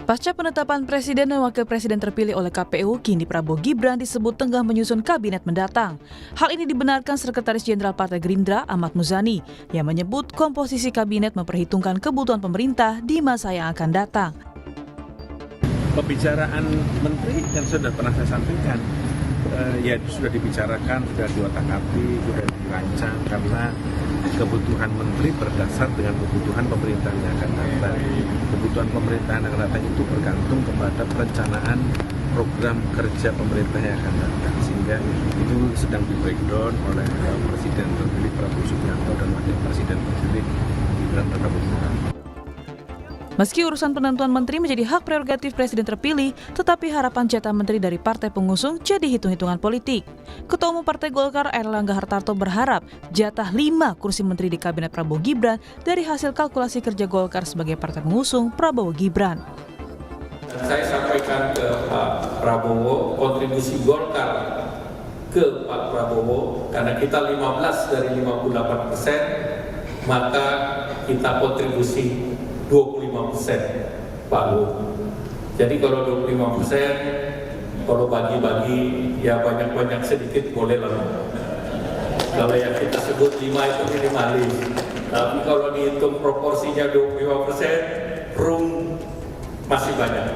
Pasca penetapan Presiden dan Wakil Presiden terpilih oleh KPU, kini Prabowo Gibran disebut tengah menyusun kabinet mendatang. Hal ini dibenarkan Sekretaris Jenderal Partai Gerindra, Ahmad Muzani, yang menyebut komposisi kabinet memperhitungkan kebutuhan pemerintah di masa yang akan datang. Pembicaraan menteri yang sudah pernah saya sampaikan, ya sudah dibicarakan, sudah diotak-atik, sudah dirancang karena kebutuhan menteri berdasar dengan kebutuhan pemerintahan yang akan datang. Kebutuhan pemerintahan yang akan datang itu bergantung kepada perencanaan program kerja pemerintah yang akan datang. Sehingga itu sedang di-breakdown oleh Presiden terpilih Prabowo Subianto dan Wakil Presiden terpilih Gibran Rakabuming. Meski urusan penentuan menteri menjadi hak prerogatif Presiden terpilih, tetapi harapan jatah menteri dari partai pengusung jadi hitung-hitungan politik. Ketua Umum Partai Golkar Airlangga Hartarto berharap jatah 5 kursi menteri di Kabinet Prabowo Gibran dari hasil kalkulasi kerja Golkar sebagai partai pengusung Prabowo Gibran. Saya sampaikan ke Pak Prabowo, kontribusi Golkar ke Pak Prabowo, karena kita 15 dari 58%, maka kita kontribusi 25% Pak Lu. Jadi kalau 25%, kalau bagi-bagi ya banyak-banyak sedikit boleh lah. Kalau yang kita sebut 5 itu minimalis. Tapi kalau dihitung proporsinya 25%, room masih banyak.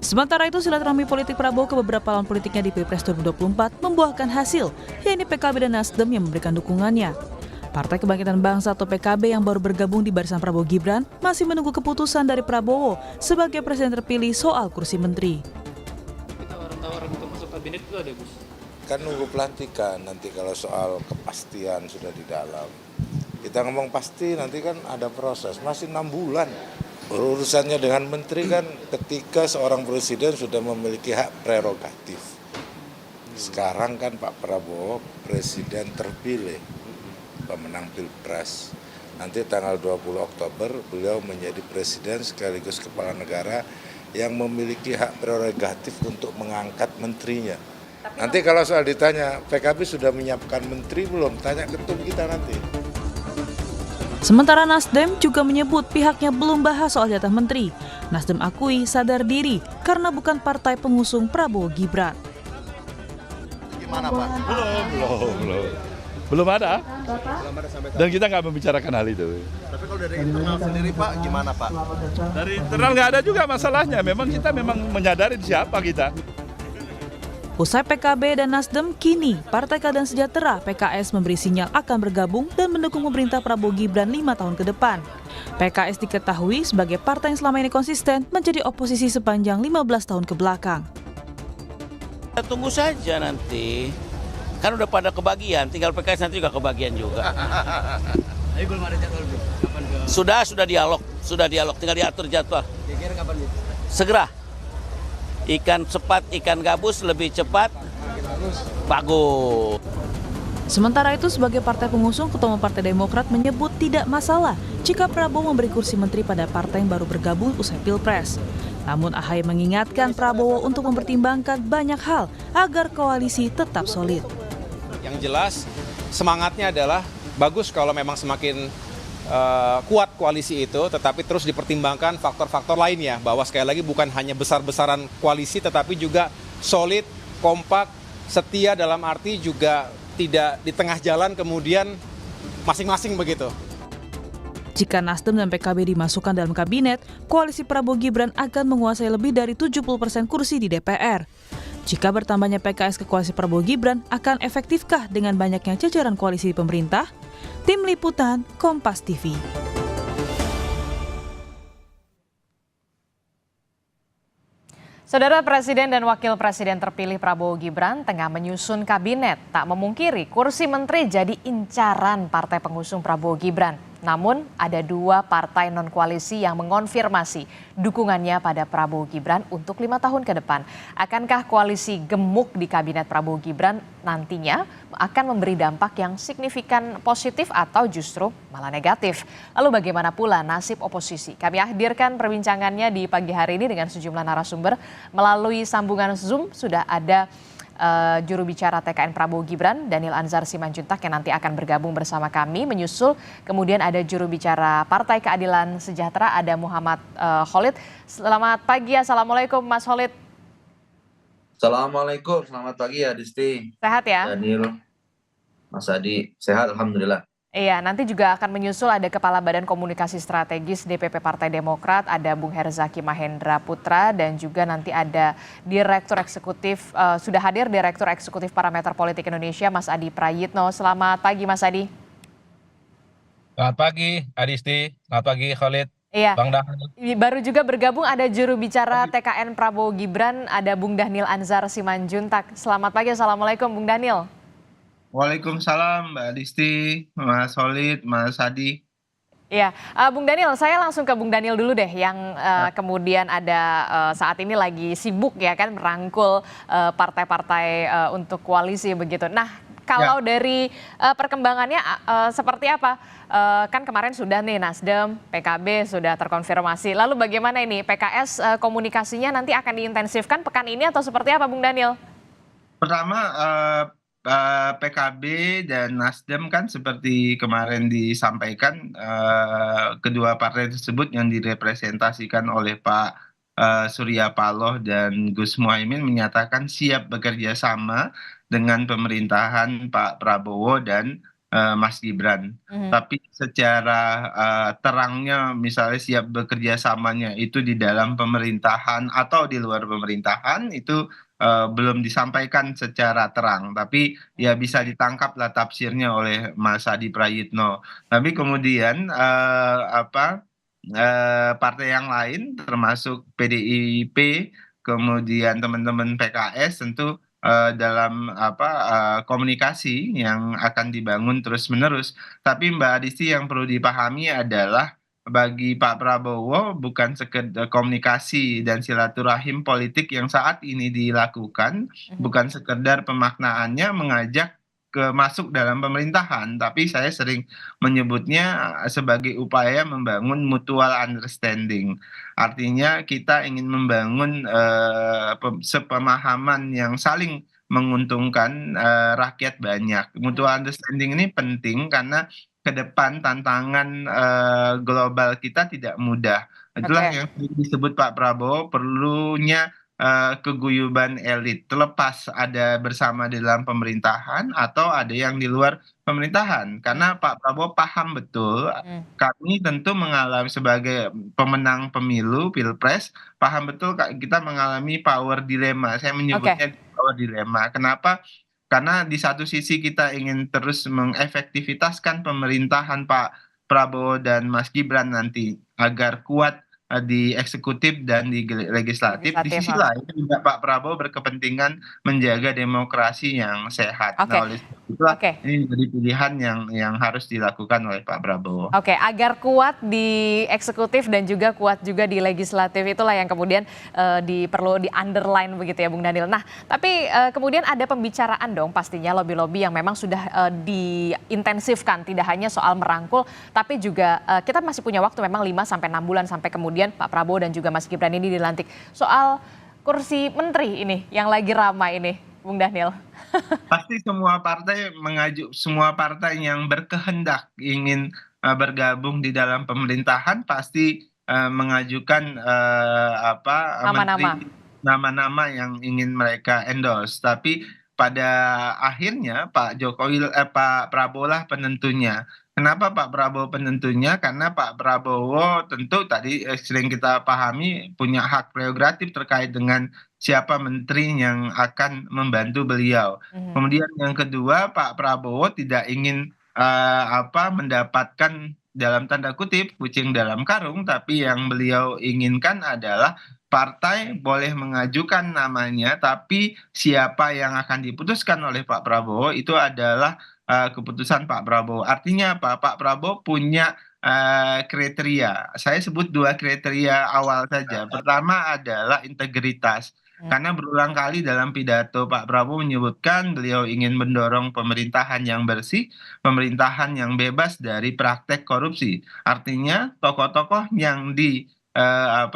Sementara itu, silaturahmi politik Prabowo ke beberapa lawan politiknya di Pilpres 2024 membuahkan hasil, yaitu PKB dan Nasdem yang memberikan dukungannya. Partai Kebangkitan Bangsa atau PKB yang baru bergabung di barisan Prabowo Gibran masih menunggu keputusan dari Prabowo sebagai presiden terpilih soal kursi menteri. Tawaran untuk masuk kabinet itu ada, Gus? Kan nunggu pelantikan, nanti kalau soal kepastian sudah di dalam. Kita ngomong pasti nanti kan ada proses, masih 6 bulan. Urusannya dengan menteri kan ketika seorang presiden sudah memiliki hak prerogatif. Sekarang kan Pak Prabowo presiden terpilih, pemenang Pilpres. Nanti tanggal 20 Oktober beliau menjadi presiden sekaligus kepala negara yang memiliki hak prerogatif untuk mengangkat menterinya. Nanti kalau soal ditanya, PKB sudah menyiapkan menteri belum? Tanya ketum kita nanti. Sementara Nasdem juga menyebut pihaknya belum bahas soal jatah menteri. Nasdem akui sadar diri karena bukan partai pengusung Prabowo Gibran. Gimana Pak? Belum ada. Dan kita nggak membicarakan hal itu. Tapi kalau dari internal sendiri Pak, gimana Pak? Dari internal nggak ada juga masalahnya. Kita memang menyadari siapa kita. Usai PKB dan Nasdem, kini Partai Keadilan Sejahtera PKS memberi sinyal akan bergabung dan mendukung pemerintah Prabowo Gibran 5 tahun ke depan. PKS diketahui sebagai partai yang selama ini konsisten menjadi oposisi sepanjang 15 tahun ke belakang. Kita tunggu saja nanti. Kan udah pada kebagian, tinggal PKS nanti juga kebagian juga. Tapi belum ada jadwal, Bro. Kapan ke... Sudah dialog, tinggal diatur jadwal. Kira-kira kapan, Bu? Segera. Ikan cepat, ikan gabus lebih cepat. Bagus. Sementara itu, sebagai partai pengusung, Ketua Umum Partai Demokrat menyebut tidak masalah jika Prabowo memberi kursi menteri pada partai yang baru bergabung usai Pilpres. Namun AHY mengingatkan Prabowo untuk mempertimbangkan banyak hal agar koalisi tetap solid. Yang jelas semangatnya adalah bagus kalau memang semakin kuat koalisi itu, tetapi terus dipertimbangkan faktor-faktor lainnya, bahwa sekali lagi bukan hanya besar-besaran koalisi tetapi juga solid, kompak, setia, dalam arti juga tidak di tengah jalan kemudian masing-masing begitu. Jika Nasdem dan PKB dimasukkan dalam kabinet, koalisi Prabowo Gibran akan menguasai lebih dari 70% kursi di DPR. Jika bertambahnya PKS ke koalisi Prabowo Gibran, akan efektifkah dengan banyaknya jajaran koalisi di pemerintah? Tim Liputan, Kompas TV. Saudara Presiden dan Wakil Presiden terpilih Prabowo Gibran tengah menyusun kabinet. Tak memungkiri kursi menteri jadi incaran partai pengusung Prabowo Gibran. Namun ada 2 partai non-koalisi yang mengonfirmasi dukungannya pada Prabowo Gibran untuk 5 tahun ke depan. Akankah koalisi gemuk di kabinet Prabowo Gibran nantinya akan memberi dampak yang signifikan positif atau justru malah negatif? Lalu bagaimana pula nasib oposisi? Kami hadirkan perbincangannya di pagi hari ini dengan sejumlah narasumber. Melalui sambungan Zoom sudah ada juru bicara TKN Prabowo Gibran, Daniel Anzar Simanjuntak, yang nanti akan bergabung bersama kami menyusul. Kemudian ada juru bicara Partai Keadilan Sejahtera, ada Muhammad Khalid. Selamat pagi, assalamualaikum Mas Khalid. Assalamualaikum, selamat pagi ya Disti. Sehat ya? Daniel, Mas Adi, sehat Alhamdulillah. Iya, nanti juga akan menyusul ada Kepala Badan Komunikasi Strategis DPP Partai Demokrat, ada Bung Herzaki Mahendra Putra, dan juga nanti ada Direktur Eksekutif, sudah hadir Direktur Eksekutif Parameter Politik Indonesia, Mas Adi Prayitno. Selamat pagi, Mas Adi. Selamat pagi, Adisti. Selamat pagi, Khalid. Iya, Bang Daniel. baru juga bergabung ada juru bicara TKN Prabowo Gibran, ada Bung Daniel Anzar Simanjuntak. Selamat pagi, assalamualaikum Bung Daniel. Waalaikumsalam Mbak Disti, Mas Khalid, Mas Adi. Iya, Bung Daniel, saya langsung ke Bung Daniel dulu deh, yang kemudian ada saat ini lagi sibuk ya kan merangkul partai-partai untuk koalisi begitu. Nah, kalau dari perkembangannya seperti apa? Kan kemarin sudah nih Nasdem, PKB sudah terkonfirmasi. Lalu bagaimana ini PKS komunikasinya nanti akan diintensifkan pekan ini atau seperti apa, Bung Daniel? Pertama, PKB dan Nasdem kan seperti kemarin disampaikan, kedua partai tersebut yang direpresentasikan oleh Pak Surya Paloh dan Gus Muhaimin menyatakan siap bekerja sama dengan pemerintahan Pak Prabowo dan Mas Gibran. Tapi secara terangnya misalnya siap bekerja samanya itu di dalam pemerintahan atau di luar pemerintahan itu belum disampaikan secara terang, tapi ya bisa ditangkap lah tafsirnya oleh Mas Adi Prayitno. Tapi kemudian partai yang lain termasuk PDIP, kemudian teman-teman PKS tentu dalam komunikasi yang akan dibangun terus-menerus. Tapi Mbak Adisti yang perlu dipahami adalah bagi Pak Prabowo bukan sekedar komunikasi dan silaturahim politik yang saat ini dilakukan, bukan sekedar pemaknaannya mengajak masuk dalam pemerintahan, tapi saya sering menyebutnya sebagai upaya membangun mutual understanding. Artinya kita ingin membangun sepemahaman yang saling menguntungkan rakyat banyak. Mutual understanding ini penting karena ke depan tantangan global kita tidak mudah. Itulah yang disebut Pak Prabowo perlunya keguyuban elit. Terlepas ada bersama di dalam pemerintahan atau ada yang di luar pemerintahan. Karena Pak Prabowo paham betul, kami tentu mengalami sebagai pemenang pemilu, pilpres, paham betul kita mengalami power dilemma. Saya menyebutnya power dilemma. Kenapa? Karena di satu sisi kita ingin terus mengefektivitaskan pemerintahan Pak Prabowo dan Mas Gibran nanti agar kuat di eksekutif dan di legislatif. Di sisi lain juga Pak Prabowo berkepentingan menjaga demokrasi yang sehat. Nah, oleh itulah ini menjadi pilihan yang harus dilakukan oleh Pak Prabowo. Oke, agar kuat di eksekutif dan juga kuat juga di legislatif, itulah yang kemudian perlu di underline begitu ya Bung Daniel. Nah, tapi kemudian ada pembicaraan dong pastinya lobby-lobby yang memang sudah diintensifkan, tidak hanya soal merangkul, tapi juga kita masih punya waktu memang 5-6 bulan sampai kemudian Pak Prabowo dan juga Mas Gibran ini dilantik. Soal kursi menteri ini yang lagi ramai ini, Bung Daniel. Pasti semua partai yang berkehendak ingin bergabung di dalam pemerintahan pasti mengajukan nama-nama yang ingin mereka endorse. Tapi pada akhirnya Pak Prabowo lah penentunya. Kenapa Pak Prabowo penentunya? Karena Pak Prabowo tentu tadi sering kita pahami punya hak prerogatif terkait dengan siapa menteri yang akan membantu beliau. Kemudian yang kedua, Pak Prabowo tidak ingin mendapatkan dalam tanda kutip kucing dalam karung, tapi yang beliau inginkan adalah partai boleh mengajukan namanya, tapi siapa yang akan diputuskan oleh Pak Prabowo itu adalah keputusan Pak Prabowo. Artinya apa? Pak Prabowo punya kriteria. Saya sebut 2 kriteria awal saja. Pertama adalah integritas. Karena berulang kali dalam pidato Pak Prabowo menyebutkan beliau ingin mendorong pemerintahan yang bersih, pemerintahan yang bebas dari praktek korupsi. Artinya tokoh-tokoh yang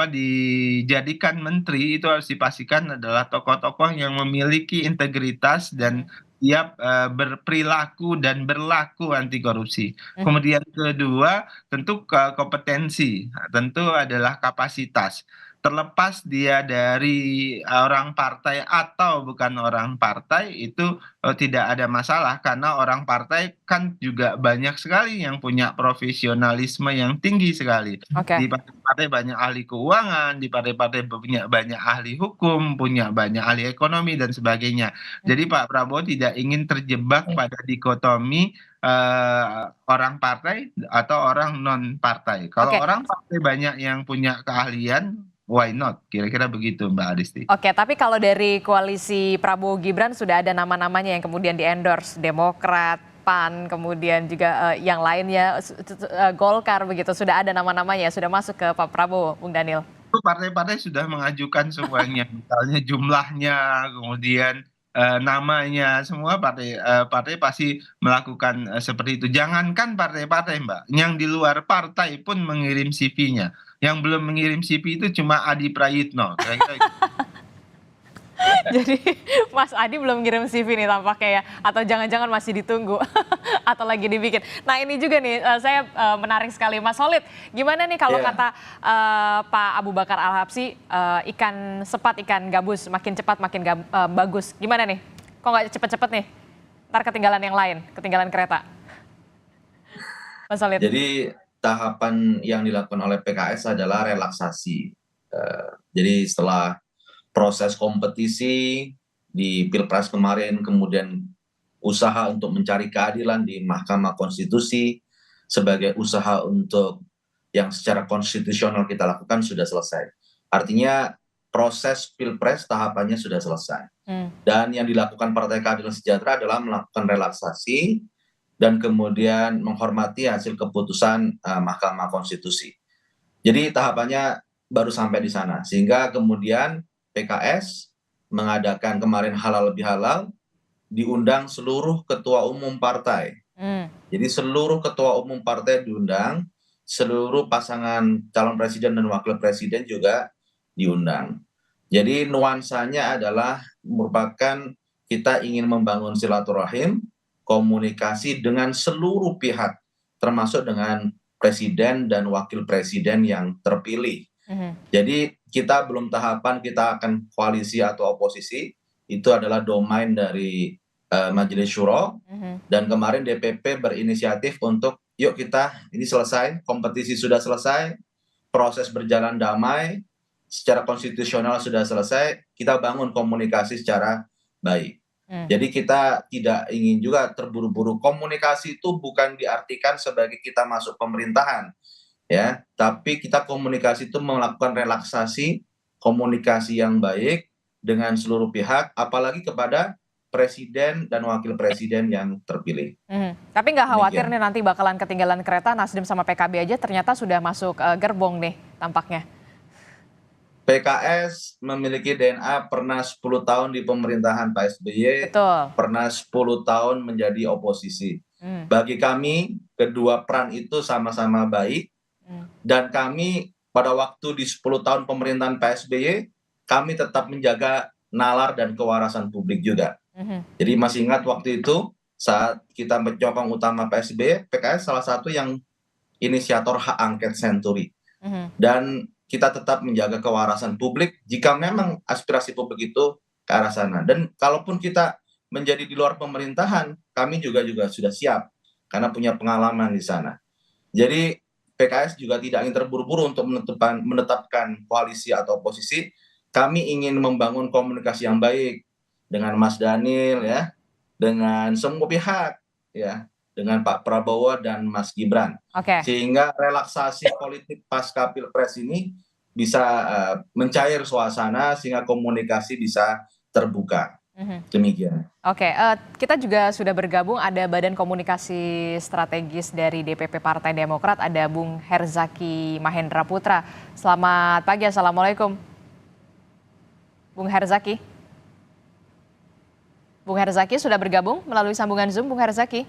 dijadikan menteri itu harus dipastikan adalah tokoh-tokoh yang memiliki integritas dan siap berperilaku dan berlaku anti korupsi. Kemudian kedua, tentu kompetensi, tentu adalah kapasitas. Terlepas dia dari orang partai atau bukan orang partai itu tidak ada masalah karena orang partai kan juga banyak sekali yang punya profesionalisme yang tinggi sekali. Oke. Di partai-partai banyak ahli keuangan, di partai-partai punya banyak ahli hukum, punya banyak ahli ekonomi dan sebagainya. Jadi Pak Prabowo tidak ingin terjebak pada dikotomi orang partai atau orang non partai. Kalau Oke. orang partai banyak yang punya keahlian, why not? Kira-kira begitu Mbak Adisti. Oke, tapi kalau dari koalisi Prabowo Gibran sudah ada nama-namanya yang kemudian di-endorse, Demokrat, PAN, kemudian juga yang lainnya, Golkar begitu, sudah ada nama-namanya, sudah masuk ke Pak Prabowo, Bung Daniel. Itu partai-partai sudah mengajukan semuanya, misalnya jumlahnya, kemudian namanya, semua partai pasti melakukan seperti itu. Jangankan partai-partai Mbak, yang di luar partai pun mengirim CV-nya. Yang belum mengirim CV itu cuma Adi Prayitno. Kira-kira gitu. Jadi Mas Adi belum ngirim CV nih tampaknya ya, atau jangan-jangan masih ditunggu atau lagi dibikin. Nah ini juga nih saya menarik sekali Mas Solid, gimana nih kalau kata Pak Abu Bakar Al-Habsyi, ikan sepat ikan gabus makin cepat makin bagus, gimana nih? Kok nggak cepet-cepet nih? Ntar ketinggalan yang lain, ketinggalan kereta. Mas Solid. Jadi tahapan yang dilakukan oleh PKS adalah relaksasi. Jadi setelah proses kompetisi di Pilpres kemarin, kemudian usaha untuk mencari keadilan di Mahkamah Konstitusi sebagai usaha untuk yang secara konstitusional kita lakukan sudah selesai. Artinya proses Pilpres tahapannya sudah selesai. Dan yang dilakukan Partai Keadilan Sejahtera adalah melakukan relaksasi dan kemudian menghormati hasil keputusan Mahkamah Konstitusi. Jadi tahapannya baru sampai di sana, sehingga kemudian PKS mengadakan kemarin halal bihalal, diundang seluruh ketua umum partai. Jadi seluruh ketua umum partai diundang, seluruh pasangan calon presiden dan wakil presiden juga diundang. Jadi nuansanya adalah merupakan kita ingin membangun silaturahim, komunikasi dengan seluruh pihak, termasuk dengan presiden dan wakil presiden yang terpilih. Jadi kita belum tahapan kita akan koalisi atau oposisi, itu adalah domain dari Majelis Syuro, dan kemarin DPP berinisiatif untuk yuk kita ini selesai, kompetisi sudah selesai, proses berjalan damai, secara konstitusional sudah selesai, kita bangun komunikasi secara baik. Jadi kita tidak ingin juga terburu-buru. Komunikasi itu bukan diartikan sebagai kita masuk pemerintahan, ya, tapi kita komunikasi itu melakukan relaksasi, komunikasi yang baik dengan seluruh pihak, apalagi kepada presiden dan wakil presiden yang terpilih. Tapi nggak khawatir nih nanti bakalan ketinggalan kereta, Nasdem sama PKB aja ternyata sudah masuk gerbong nih tampaknya. PKS memiliki DNA pernah 10 tahun di pemerintahan Pak SBY, pernah 10 tahun menjadi oposisi. Bagi kami, kedua peran itu sama-sama baik, dan kami pada waktu di 10 tahun pemerintahan Pak SBY, kami tetap menjaga nalar dan kewarasan publik juga. Jadi masih ingat waktu itu, saat kita menyokong utama Pak SBY, PKS salah satu yang inisiator hak angket Senturi. Dan kita tetap menjaga kewarasan publik jika memang aspirasi publik itu ke arah sana. Dan kalaupun kita menjadi di luar pemerintahan, kami juga sudah siap karena punya pengalaman di sana. Jadi PKS juga tidak ingin terburu-buru untuk menetapkan koalisi atau oposisi. Kami ingin membangun komunikasi yang baik dengan Mas Daniel, ya, dengan semua pihak, ya, dengan Pak Prabowo dan Mas Gibran. Sehingga relaksasi politik pasca Pilpres ini bisa mencair suasana sehingga komunikasi bisa terbuka. Demikian. Kita juga sudah bergabung, ada Badan Komunikasi Strategis dari DPP Partai Demokrat, ada Bung Herzaki Mahendra Putra. Selamat pagi, Assalamualaikum. Bung Herzaki. Bung Herzaki sudah bergabung melalui sambungan Zoom, Bung Herzaki.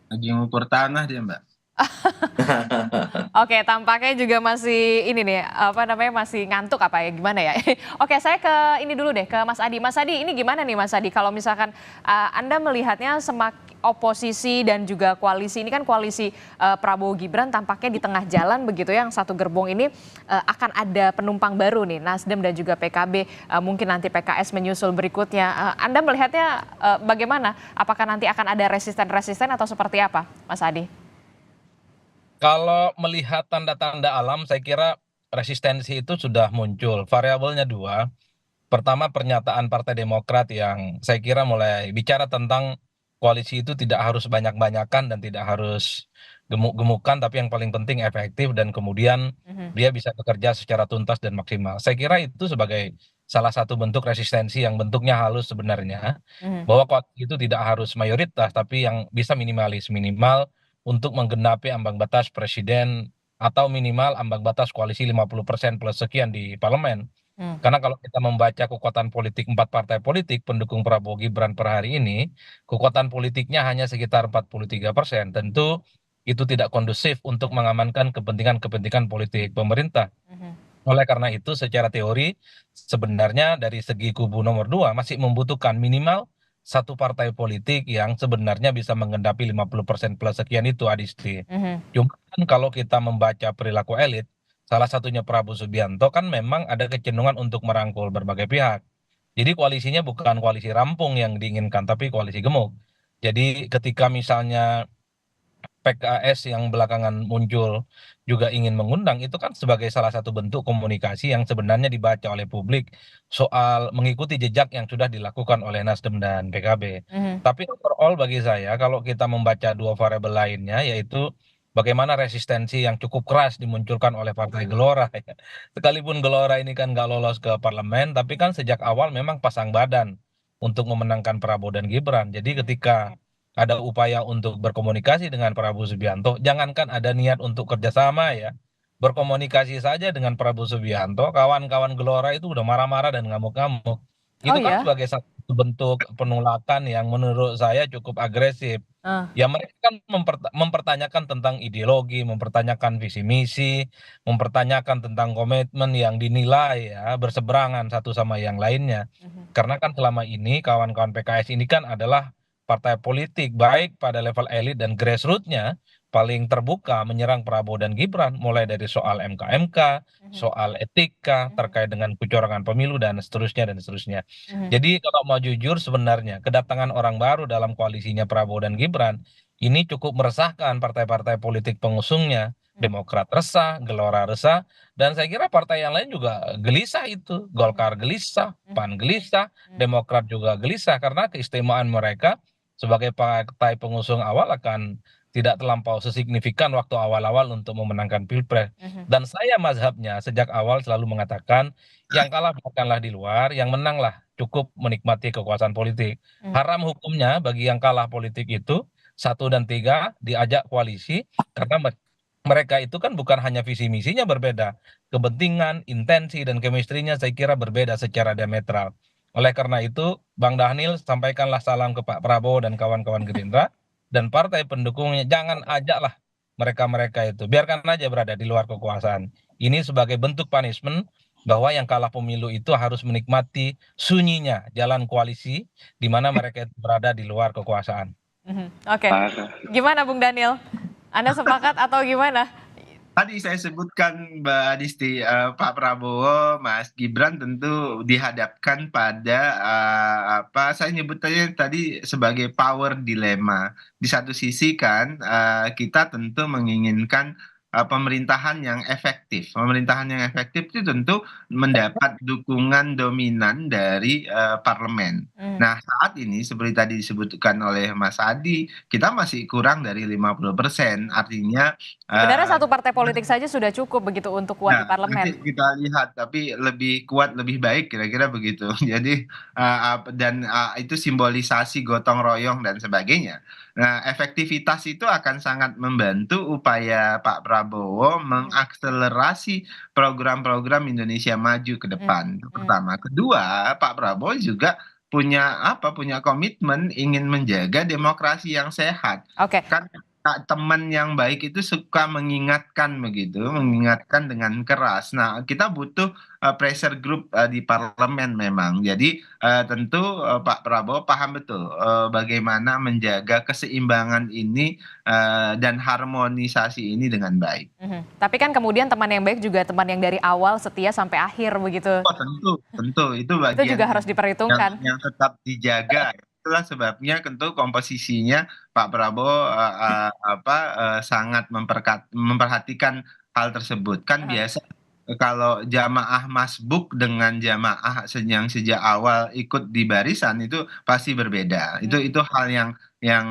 Lagi ngukur tanah dia Mbak. Oke, tampaknya juga masih ini nih, masih ngantuk apa ya, gimana ya? Oke, saya ke ini dulu deh, ke Mas Adi. Mas Adi, ini gimana nih Mas Adi, kalau misalkan Anda melihatnya oposisi dan juga koalisi, ini kan koalisi Prabowo Gibran tampaknya di tengah jalan begitu ya, yang satu gerbong ini akan ada penumpang baru nih, Nasdem dan juga PKB, mungkin nanti PKS menyusul berikutnya. Anda melihatnya bagaimana? Apakah nanti akan ada resisten-resisten atau seperti apa, Mas Adi? Kalau melihat tanda-tanda alam, saya kira resistensi itu sudah muncul. Variabelnya dua. Pertama, pernyataan Partai Demokrat yang saya kira mulai bicara tentang koalisi itu tidak harus banyak-banyakan dan tidak harus gemuk-gemukan, tapi yang paling penting efektif dan kemudian dia bisa bekerja secara tuntas dan maksimal. Saya kira itu sebagai salah satu bentuk resistensi yang bentuknya halus sebenarnya, bahwa koalisi itu tidak harus mayoritas, tapi yang bisa minimalis, minimal untuk menggenapi ambang batas presiden atau minimal ambang batas koalisi 50% plus sekian di parlemen. Karena kalau kita membaca kekuatan politik 4 partai politik pendukung Prabowo Gibran per hari ini, kekuatan politiknya hanya sekitar 43%. Tentu itu tidak kondusif untuk mengamankan kepentingan-kepentingan politik pemerintah. Oleh karena itu, secara teori sebenarnya dari segi kubu nomor 2 masih membutuhkan minimal satu partai politik yang sebenarnya bisa menggendapi 50% plus sekian itu, Adisti. Cuma kan kalau kita membaca perilaku elit, salah satunya Prabowo Subianto kan memang ada kecenderungan untuk merangkul berbagai pihak. Jadi koalisinya bukan koalisi rampung yang diinginkan, tapi koalisi gemuk. Jadi ketika misalnya PKS yang belakangan muncul juga ingin mengundang, itu kan sebagai salah satu bentuk komunikasi yang sebenarnya dibaca oleh publik soal mengikuti jejak yang sudah dilakukan oleh Nasdem dan PKB. Tapi overall bagi saya, kalau kita membaca dua variabel lainnya, yaitu bagaimana resistensi yang cukup keras dimunculkan oleh Partai Gelora. Sekalipun Gelora ini kan nggak lolos ke parlemen, tapi kan sejak awal memang pasang badan untuk memenangkan Prabowo dan Gibran. Jadi ketika ada upaya untuk berkomunikasi dengan Prabowo Subianto, jangankan ada niat untuk kerjasama ya, berkomunikasi saja dengan Prabowo Subianto, kawan-kawan Gelora itu udah marah-marah dan ngamuk-ngamuk. Itu kan sebagai satu bentuk penolakan yang menurut saya cukup agresif. Ya mereka kan mempertanyakan tentang ideologi, mempertanyakan visi misi, mempertanyakan tentang komitmen yang dinilai ya berseberangan satu sama yang lainnya. Karena kan selama ini kawan-kawan PKS ini kan adalah partai politik baik pada level elit dan grassroots-nya paling terbuka menyerang Prabowo dan Gibran, mulai dari soal MK-MK, soal etika terkait dengan kecurangan pemilu dan seterusnya dan seterusnya. Jadi kalau mau jujur sebenarnya kedatangan orang baru dalam koalisinya Prabowo dan Gibran ini cukup meresahkan partai-partai politik pengusungnya. Demokrat resah, Gelora resah, dan saya kira partai yang lain juga gelisah itu. Golkar gelisah, PAN gelisah, Demokrat juga gelisah karena keistimewaan mereka sebagai partai pengusung awal akan tidak terlampau sesignifikan waktu awal-awal untuk memenangkan Pilpres. Dan saya mazhabnya sejak awal selalu mengatakan yang kalah biarkanlah di luar, yang menanglah cukup menikmati kekuasaan politik. Haram hukumnya bagi yang kalah politik itu 1 dan 3 diajak koalisi karena mereka itu kan bukan hanya visi misinya berbeda, kepentingan, intensi dan chemistry-nya saya kira berbeda secara diametral. Oleh karena itu, Bang Dhanil sampaikanlah salam ke Pak Prabowo dan kawan-kawan Gerindra dan partai pendukungnya, jangan ajaklah mereka-mereka itu, biarkan aja berada di luar kekuasaan. Ini sebagai bentuk punishment bahwa yang kalah pemilu itu harus menikmati sunyinya jalan koalisi di mana mereka itu berada di luar kekuasaan. Oke, gimana Bung Dhanil? Anda sepakat atau gimana? Tadi saya sebutkan Mbak Adisti, Pak Prabowo, Mas Gibran tentu dihadapkan pada saya nyebutnya tadi sebagai power dilema. Di satu sisi kan kita tentu menginginkan pemerintahan yang efektif. Pemerintahan yang efektif itu tentu mendapat dukungan dominan dari parlemen. Nah, saat ini seperti tadi disebutkan oleh Mas Adi, kita masih kurang dari 50%. Artinya sebenarnya satu partai politik saja sudah cukup begitu untuk kuat di parlemen. Nanti kita lihat, tapi lebih kuat, lebih baik kira-kira begitu. Jadi itu simbolisasi gotong royong dan sebagainya. Nah, efektivitas itu akan sangat membantu upaya Pak Prabowo mengakselerasi program-program Indonesia maju ke depan. Itu pertama. Kedua, Pak Prabowo juga punya komitmen ingin menjaga demokrasi yang sehat. Oke. teman yang baik itu suka mengingatkan begitu, mengingatkan dengan keras. Nah, kita butuh pressure group di parlemen memang. Jadi tentu Pak Prabowo paham betul bagaimana menjaga keseimbangan ini dan harmonisasi ini dengan baik. Tapi kan kemudian teman yang baik juga teman yang dari awal setia sampai akhir begitu. Oh, tentu itu bagian Itu juga harus diperhitungkan. yang tetap dijaga. Itulah sebabnya tentu komposisinya Pak Prabowo sangat memperhatikan hal tersebut. Kan biasa kalau jamaah masbuk dengan jamaah yang sejak awal ikut di barisan itu pasti berbeda. Itu hal yang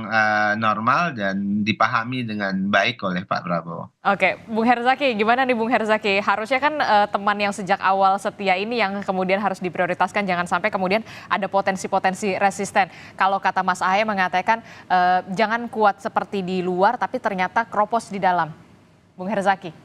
normal dan dipahami dengan baik oleh Pak Prabowo. Oke, Bung Herzaki, gimana nih Bung Herzaki? Harusnya kan teman yang sejak awal setia ini yang kemudian harus diprioritaskan, jangan sampai kemudian ada potensi-potensi resisten. Kalau kata Mas Ahaye mengatakan jangan kuat seperti di luar, tapi ternyata kropos di dalam. Bung Herzaki.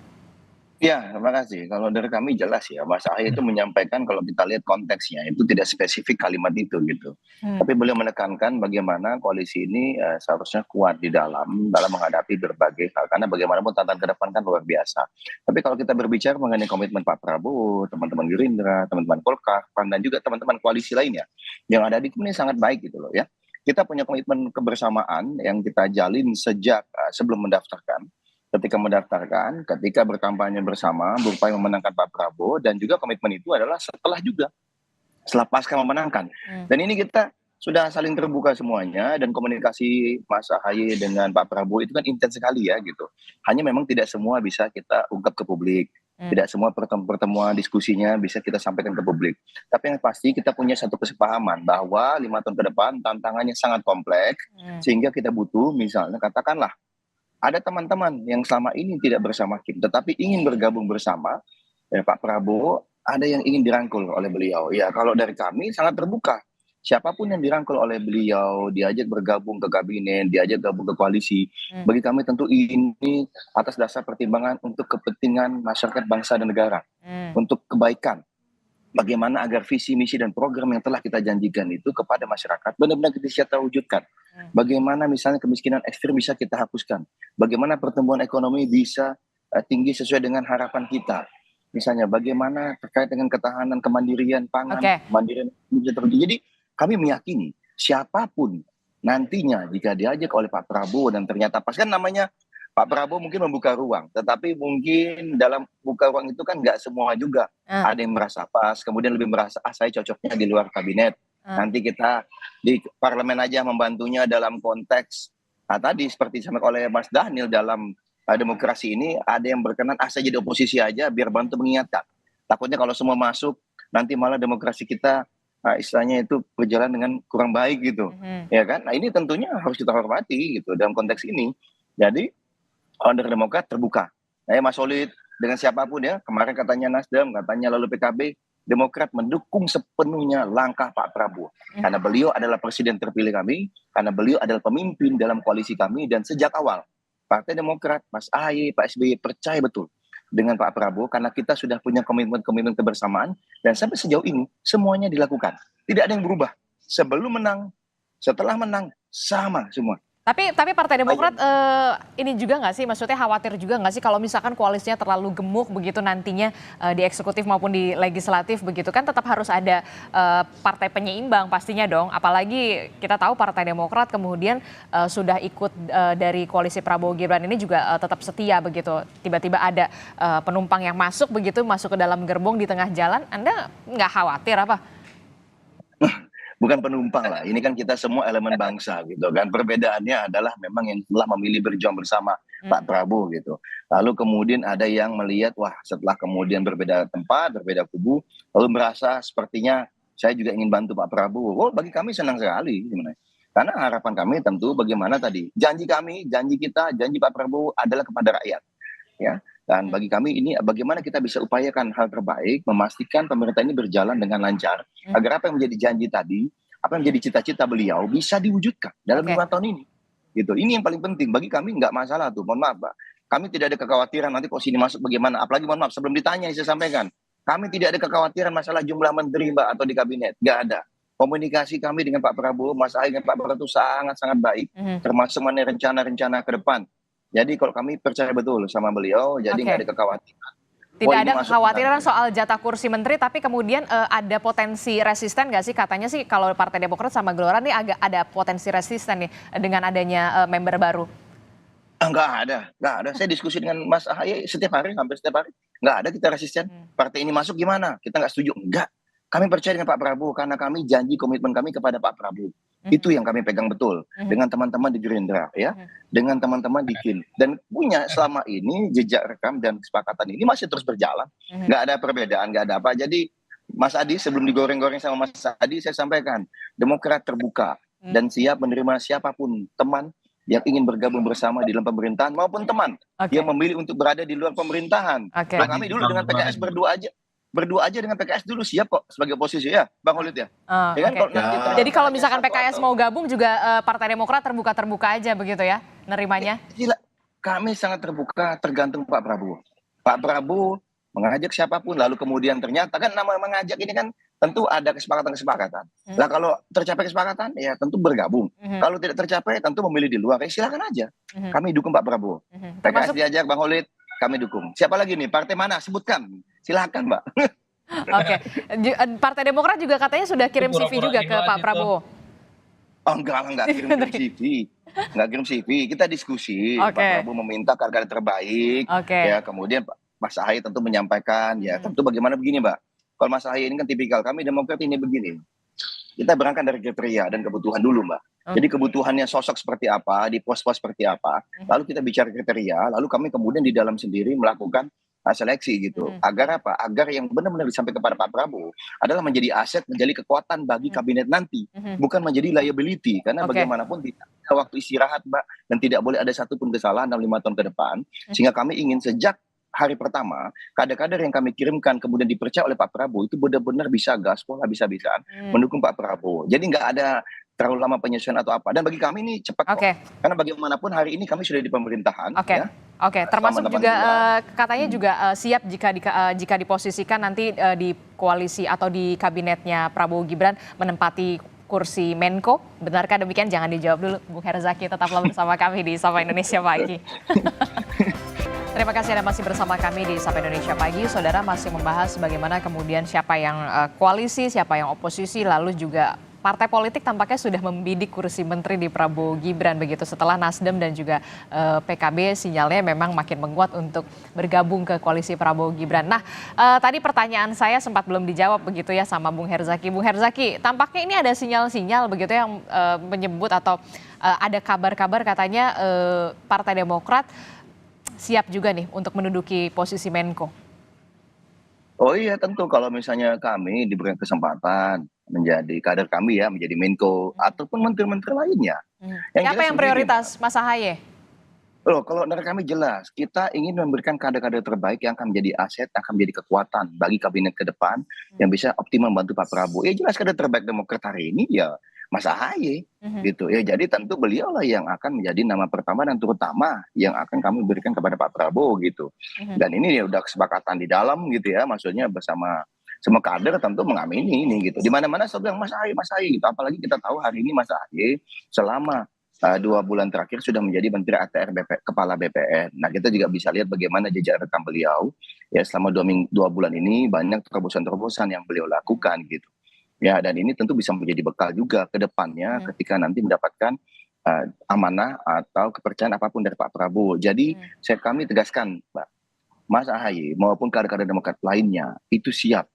Ya, terima kasih. Kalau dari kami jelas ya, Mas Ahaye itu menyampaikan kalau kita lihat konteksnya itu tidak spesifik kalimat itu gitu. Tapi beliau menekankan bagaimana koalisi ini seharusnya kuat di dalam menghadapi berbagai hal. Karena bagaimanapun tantangan ke depan kan luar biasa. Tapi kalau kita berbicara mengenai komitmen Pak Prabowo, teman-teman Gerindra, teman-teman Golkar, PAN, dan juga teman-teman koalisi lainnya yang ada di ini sangat baik gitu loh ya. Kita punya komitmen kebersamaan yang kita jalin sejak sebelum mendaftarkan. Ketika mendaftarkan, ketika berkampanye bersama, berupaya memenangkan Pak Prabowo, dan juga komitmen itu adalah setelah pasca memenangkan. Dan ini kita sudah saling terbuka semuanya, dan komunikasi Mas Ahaye dengan Pak Prabowo itu kan intens sekali ya gitu. Hanya memang tidak semua bisa kita ungkap ke publik, tidak semua pertemuan diskusinya bisa kita sampaikan ke publik. Tapi yang pasti kita punya satu kesepahaman bahwa 5 tahun ke depan tantangannya sangat kompleks, sehingga kita butuh misalnya katakanlah, ada teman-teman yang selama ini tidak bersama Kim, tetapi ingin bergabung bersama Pak Prabowo, ada yang ingin dirangkul oleh beliau. Ya, kalau dari kami sangat terbuka. Siapapun yang dirangkul oleh beliau, diajak bergabung ke kabinet, diajak gabung ke koalisi. Bagi kami tentu ini atas dasar pertimbangan untuk kepentingan masyarakat, bangsa, dan negara. Untuk kebaikan. Bagaimana agar visi, misi, dan program yang telah kita janjikan itu kepada masyarakat benar-benar kita bisa terwujudkan. Bagaimana misalnya kemiskinan ekstrim bisa kita hapuskan. Bagaimana pertumbuhan ekonomi bisa tinggi sesuai dengan harapan kita. Misalnya bagaimana terkait dengan ketahanan kemandirian pangan, kemandirian bisa terwujud. Jadi kami meyakini siapapun nantinya jika diajak oleh Pak Prabowo dan ternyata pas, kan namanya Pak Prabowo mungkin membuka ruang, tetapi mungkin dalam buka ruang itu kan nggak semua juga. Ada yang merasa pas, kemudian lebih merasa, saya cocoknya di luar kabinet. Nanti kita di parlemen aja membantunya dalam konteks, tadi seperti disampaikan oleh Mas Daniel dalam demokrasi ini, ada yang berkenan, saya jadi oposisi aja biar bantu mengingatkan. Takutnya kalau semua masuk, nanti malah demokrasi kita istilahnya itu berjalan dengan kurang baik gitu. Ya kan? Nah ini tentunya harus kita hormati gitu dalam konteks ini. Jadi Order Demokrat terbuka. Mas Solid dengan siapapun ya, kemarin katanya Nasdem, katanya lalu PKB, Demokrat mendukung sepenuhnya langkah Pak Prabowo. Karena beliau adalah presiden terpilih kami, karena beliau adalah pemimpin dalam koalisi kami, dan sejak awal Partai Demokrat, Mas Ahaye, Pak SBY percaya betul dengan Pak Prabowo karena kita sudah punya komitmen kebersamaan, dan sampai sejauh ini semuanya dilakukan. Tidak ada yang berubah. Sebelum menang, setelah menang, sama semua. Tapi Partai Demokrat ini juga nggak sih, maksudnya khawatir juga nggak sih kalau misalkan koalisinya terlalu gemuk begitu nantinya di eksekutif maupun di legislatif begitu, kan tetap harus ada partai penyeimbang pastinya dong. Apalagi kita tahu Partai Demokrat kemudian sudah ikut dari koalisi Prabowo Gibran ini juga tetap setia begitu. Tiba-tiba ada penumpang yang masuk ke dalam gerbong di tengah jalan, Anda nggak khawatir apa? Bukan penumpang lah, ini kan kita semua elemen bangsa gitu kan. Perbedaannya adalah memang yang telah memilih berjuang bersama Pak Prabowo gitu. Lalu kemudian ada yang melihat, wah setelah kemudian berbeda tempat, berbeda kubu, lalu merasa sepertinya saya juga ingin bantu Pak Prabowo. Oh, bagi kami senang sekali sebenarnya. Karena harapan kami tentu bagaimana tadi, janji Pak Prabowo adalah kepada rakyat. Ya. Dan bagi kami ini bagaimana kita bisa upayakan hal terbaik, memastikan pemerintah ini berjalan dengan lancar, agar apa yang menjadi janji tadi, apa yang menjadi cita-cita beliau bisa diwujudkan dalam 5 tahun ini. Gitu. Ini yang paling penting. Bagi kami nggak masalah tuh, mohon maaf Pak. Kami tidak ada kekhawatiran nanti posisi masuk bagaimana. Apalagi mohon maaf, sebelum ditanya saya sampaikan, kami tidak ada kekhawatiran masalah jumlah menteri Mbak atau di kabinet. Nggak ada. Komunikasi kami dengan Pak Prabowo, Mas Ahaye dengan Pak Prabowo itu sangat-sangat baik, termasuk mengenai rencana-rencana ke depan. Jadi kalau kami percaya betul sama beliau, jadi Oke. nggak ada kekhawatiran. Tidak Oh, ini ada masuk kekhawatiran soal jatah kursi menteri, tapi kemudian ada potensi resisten nggak sih? Katanya sih kalau Partai Demokrat sama Gelora nih agak ada potensi resisten nih dengan adanya member baru. Nggak ada. Saya diskusi dengan Mas Ahaye setiap hari, hampir setiap hari. Nggak ada kita resisten. Partai ini masuk gimana? Kita nggak setuju. Enggak. Kami percaya dengan Pak Prabowo karena kami janji komitmen kami kepada Pak Prabowo. Itu yang kami pegang betul dengan teman-teman di Gerindra ya, dengan teman-teman di KIN, dan punya selama ini jejak rekam dan kesepakatan ini masih terus berjalan. Nggak ada perbedaan, nggak ada apa. Jadi Mas Adi, sebelum digoreng-goreng sama Mas Adi, saya sampaikan Demokrat terbuka dan siap menerima siapapun teman yang ingin bergabung bersama di dalam pemerintahan maupun teman yang memilih untuk berada di luar pemerintahan. Kalau kami dulu dengan PKS berdua aja dengan PKS dulu siap kok sebagai oposisi ya, Bang Holid ya. Ya kan, kalau nanti Jadi kalau misalkan PKS mau gabung juga Partai Demokrat terbuka aja begitu ya nerimanya? Kami sangat terbuka, tergantung Pak Prabowo. Pak Prabowo mengajak siapapun, lalu kemudian ternyata kan nama mengajak ini kan tentu ada kesepakatan. Nah kalau tercapai kesepakatan ya tentu bergabung. Kalau tidak tercapai tentu memilih di luar. Silakan aja. Kami dukung Pak Prabowo. PKS diajak Bang Holid, kami dukung. Siapa lagi nih? Partai mana? Sebutkan. Silakan, Mbak. Oke. Partai Demokrat juga katanya sudah kirim CV juga ke Pak Prabowo. Oh enggak kirim CV. Enggak kirim CV. Kita diskusi. Pak Prabowo meminta kader terbaik. Ya, kemudian Mas Ahaye tentu menyampaikan, ya tentu bagaimana begini Mbak. Kalau Mas Ahaye ini kan tipikal, kami Demokrat ini begini. Kita berangkat dari kriteria dan kebutuhan dulu Mbak. Jadi kebutuhannya sosok seperti apa, di pos-pos seperti apa. Lalu kita bicara kriteria, lalu kami kemudian di dalam sendiri melakukan seleksi gitu. Agar apa? Agar yang benar-benar disampaikan kepada Pak Prabowo adalah menjadi aset, menjadi kekuatan bagi kabinet nanti. Bukan menjadi liability. Karena bagaimanapun tidak ada waktu istirahat Mbak. Dan tidak boleh ada satupun kesalahan dalam 5 tahun ke depan. Sehingga kami ingin sejak hari pertama, kader-kader yang kami kirimkan kemudian dipercaya oleh Pak Prabowo itu benar-benar bisa gaspol habis-habisan mendukung Pak Prabowo. Jadi nggak ada terlalu lama penyesuaian atau apa. Dan bagi kami ini cepat kok. Karena bagaimanapun hari ini kami sudah di pemerintahan. Ya. Termasuk juga katanya juga siap jika diposisikan nanti di koalisi atau di kabinetnya Prabowo Gibran menempati kursi Menko. Benarkah demikian? Jangan dijawab dulu, Bung Herzaki. Tetaplah bersama kami di Sapa Indonesia Pagi. Terima kasih Anda masih bersama kami di Sapa Indonesia Pagi. Saudara masih membahas bagaimana kemudian siapa yang koalisi, siapa yang oposisi, lalu juga partai politik tampaknya sudah membidik kursi menteri di Prabowo Gibran begitu setelah Nasdem dan juga PKB sinyalnya memang makin menguat untuk bergabung ke koalisi Prabowo Gibran. Nah, tadi pertanyaan saya sempat belum dijawab begitu ya sama Bung Herzaki. Bung Herzaki, tampaknya ini ada sinyal-sinyal begitu yang menyebut atau ada kabar-kabar katanya Partai Demokrat siap juga nih untuk menduduki posisi Menko. Oh iya tentu kalau misalnya kami diberikan kesempatan menjadi kader kami ya, menjadi Menko ataupun menteri-menteri lainnya. Siapa yang prioritas Mas Ahaye? Loh, kalau dari kami jelas, kita ingin memberikan kader-kader terbaik yang akan menjadi aset, akan menjadi kekuatan bagi kabinet ke depan yang bisa optimal membantu Pak Prabowo. Ya jelas kader terbaik Demokrat hari ini ya Mas Ahaye gitu ya. Jadi tentu beliau lah yang akan menjadi nama pertama dan terutama yang akan kami berikan kepada Pak Prabowo gitu. Dan ini ya udah kesepakatan di dalam gitu ya, maksudnya bersama semua kader tentu mengamini ini gitu. Di mana-mana saya bilang Mas Ahaye gitu. Apalagi kita tahu hari ini Mas Ahaye selama 2 bulan terakhir sudah menjadi Menteri ATR Kepala BPN. Nah kita juga bisa lihat bagaimana jejak rekam beliau ya selama 2 bulan ini banyak terobosan-terobosan yang beliau lakukan gitu. Ya, dan ini tentu bisa menjadi bekal juga ke depannya ketika nanti mendapatkan amanah atau kepercayaan apapun dari Pak Prabowo. Jadi kami tegaskan, Mbak, Mas Ahaye maupun kader-kader Demokrat lainnya itu siap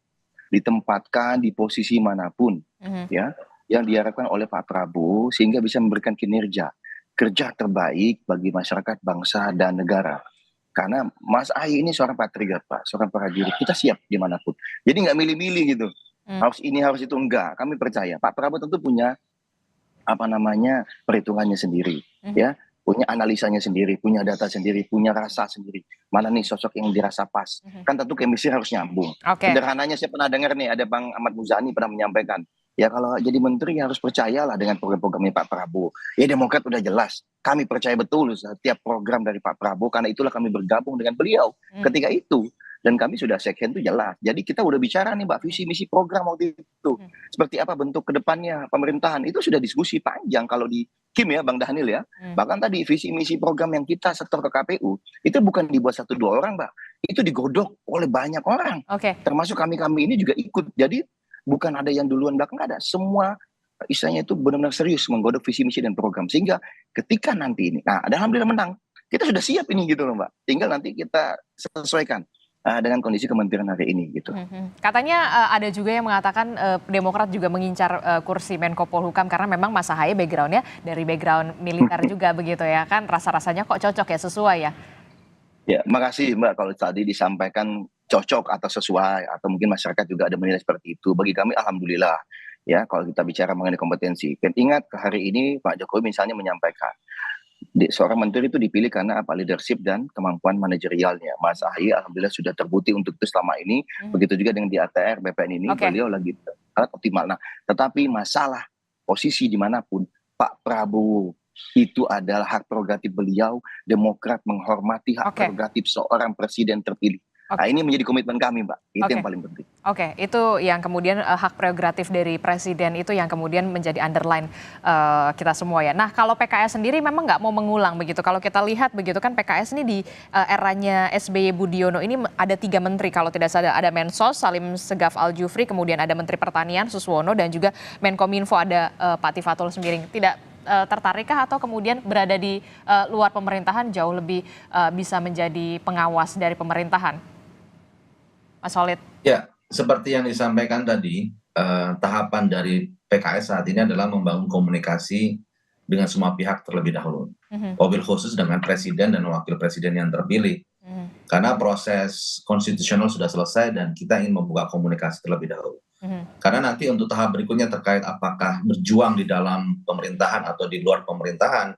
ditempatkan di posisi manapun, ya, yang diharapkan oleh Pak Prabowo sehingga bisa memberikan kerja terbaik bagi masyarakat, bangsa dan negara. Karena Mas Ahaye ini seorang patriot, Pak, seorang prajurit. Kita siap dimanapun. Jadi nggak milih-milih gitu. Harus ini harus itu, enggak. Kami percaya Pak Prabowo tentu punya perhitungannya sendiri, ya, punya analisanya sendiri, punya data sendiri, punya rasa sendiri. Mana nih sosok yang dirasa pas? Kan tentu chemistry harus nyambung. Sederhananya saya pernah dengar nih ada Bang Ahmad Muzani pernah menyampaikan, ya kalau jadi menteri harus percayalah dengan program-programnya Pak Prabowo. Ya Demokrat udah jelas, kami percaya betul setiap program dari Pak Prabowo karena itulah kami bergabung dengan beliau ketika itu. Dan kami sudah second itu jelas. Jadi kita udah bicara nih Mbak, visi misi program waktu itu. Seperti apa bentuk kedepannya pemerintahan. Itu sudah diskusi panjang kalau di Kim ya Bang Dhanil ya. Bahkan tadi visi misi program yang kita setor ke KPU, itu bukan dibuat 1-2 orang Mbak. Itu digodok oleh banyak orang. Termasuk kami-kami ini juga ikut. Jadi bukan ada yang duluan belakang, ada. Semua istilahnya itu benar-benar serius menggodok visi misi dan program. Sehingga ketika nanti ini, nah alhamdulillah menang. Kita sudah siap ini gitu loh Mbak. Tinggal nanti kita sesuaikan dengan kondisi kementerian hari ini gitu. Katanya ada juga yang mengatakan Demokrat juga mengincar kursi Menko Polhukam karena memang Mas Ahaye backgroundnya dari background militer juga begitu ya kan, rasa-rasanya kok cocok ya, sesuai ya. Ya, makasih Mbak kalau tadi disampaikan cocok atau sesuai atau mungkin masyarakat juga ada menilai seperti itu. Bagi kami alhamdulillah ya kalau kita bicara mengenai kompetensi. Dan ingat hari ini Pak Jokowi misalnya menyampaikan seorang menteri itu dipilih karena apa, leadership dan kemampuan manajerialnya. Mas Ahaye alhamdulillah sudah terbukti untuk itu selama ini. Begitu juga dengan di ATR BPN ini beliau lagi sangat optimal. Nah, tetapi masalah posisi dimanapun Pak Prabowo itu adalah hak prerogatif beliau. Demokrat menghormati hak prerogatif seorang presiden terpilih. Nah, ini menjadi komitmen kami Mbak. Itu yang paling penting. Itu yang kemudian hak prerogatif dari presiden itu yang kemudian menjadi underline kita semua ya. Nah kalau PKS sendiri memang nggak mau mengulang begitu. Kalau kita lihat begitu kan PKS ini di eranya SBY Budiono ini ada 3 menteri kalau tidak salah. Ada Mensos Salim Segaf Al-Jufri, kemudian ada Menteri Pertanian Suswono dan juga Menkominfo ada Pak Tifatul Sembiring. Tidak tertarikkah atau kemudian berada di luar pemerintahan jauh lebih bisa menjadi pengawas dari pemerintahan? Mas Solid. Ya, seperti yang disampaikan tadi, tahapan dari PKS saat ini adalah membangun komunikasi dengan semua pihak terlebih dahulu. Wabil khusus dengan presiden dan wakil presiden yang terpilih. Karena proses konstitusional sudah selesai dan kita ingin membuka komunikasi terlebih dahulu. Karena nanti untuk tahap berikutnya terkait apakah berjuang di dalam pemerintahan atau di luar pemerintahan,